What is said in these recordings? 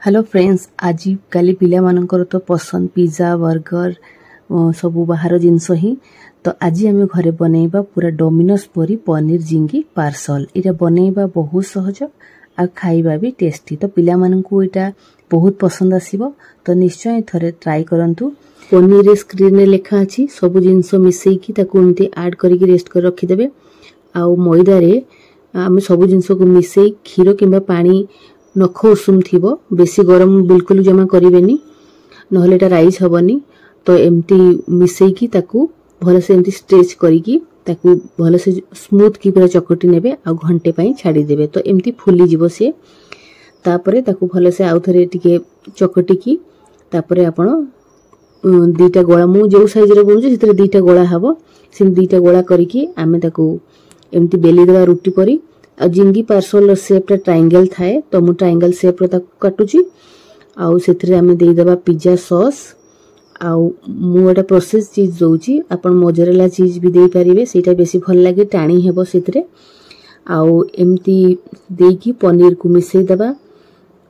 Hello friends, आज काली पिला मानकर तो पसंद पिज्जा बर्गर सबू बाहर जिनस ही। तो आज आम घरे बनैबा पूरा डोमिनोज परी पनीर जिंगी पार्सल। इटा बनैबा बहुत सहज आ खाइबा भी टेस्टी। तो पिला मानकू इटा बहुत पसंद आसीबो। तो निश्चय थरे ट्राई करंतु। पनीर स्क्रीन रे लेखा अछि सब जिनस मिसई की ताकू एमती ऐड करिक रेस्ट कर रखी देबे। आ मैदा रे आम सब जिनस को मिसई क्षीर किंबा पानी नख उषुम थी बेसी गरम बिल्कुल जमा करेनि नहले एटा राइस हबनी। तो एमती मिसई ताकू भल से एमती स्ट्रेच करिकी ताकू भल से स्मूथ की पूरा चकटी नेबे आ घंटे पई छाडी देबे। तो एमती फुली जिवो से तापरे ताकू भल से आउ थरे टिके चकटी की तापरे आपण दीटा गोळा मु जो साइज रे बनजे सेतरे दीटा गोळा हबो से दीटा गोळा करिकी आमे ताकू एमती बेली देबा रुटी परी। आ जिंगी पार्सल शेप रे ट्रायंगल थाए तो मु ट्रायंगल शेप रे ताकू काटुची। आउ सेथरे आमे देई देबा पिज्जा सॉस। आउ मु एटा प्रोसेस चीज दोउची आपण मोजरेला चीज भी देई परिबे सेटा बेसी भल लागे टाणी हेबो सेथरे। आउ एमती देकी पनीर को मिसई देबा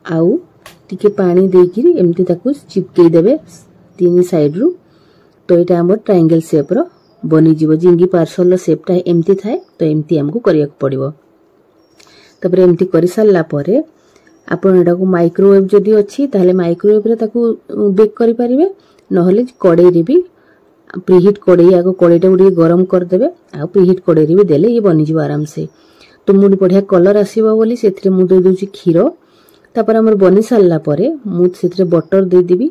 आउ टिके पानी देकी एमती ताकू चिपकेई देबे तीन साइड रु। तो एटा हमर ट्रायंगल शेप रो बनी जीवो। जिंगी पार्सल शेप ता एमती थाए तो एमती हमको करिया पड़िबो। तबरे एमती करि सारला परे आपण एटा को माइक्रोवेव जदी अछि ताले माइक्रोवेव रे ताकू बेक करि परिबे नहले कड़ाई रे भी प्रीहीट कड़ाई आगो कड़ाईटा उडी गरम कर देबे आ प्रीहीट कड़ाई रे भी देले ये बनि जिवो आराम से। तो मुडी बढ़िया कलर आसीबो बोली सेथरे मु दे दोची क्षीर। तापर हमर बनि सारला परे मु सेथरे बटर दे देबी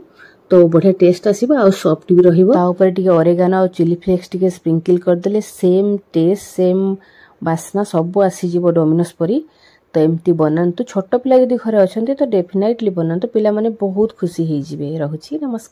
तो बढ़िया टेस्ट आसीबो आ सॉफ्ट भी रहिबो। ता ऊपर टिके ओरेगानो आ चिली फ्लेक्स टिके स्प्रिंकल कर देले सेम टेस्ट सेम बासना सब आसी जिवो डोमिनोज परी। तो एमती बनांतु। छोट पिला यदि घरे अछंती तो डेफिनेटली बनांतु। पिला माने बहुत खुशी हे जिवे। रहुची नमस्कार।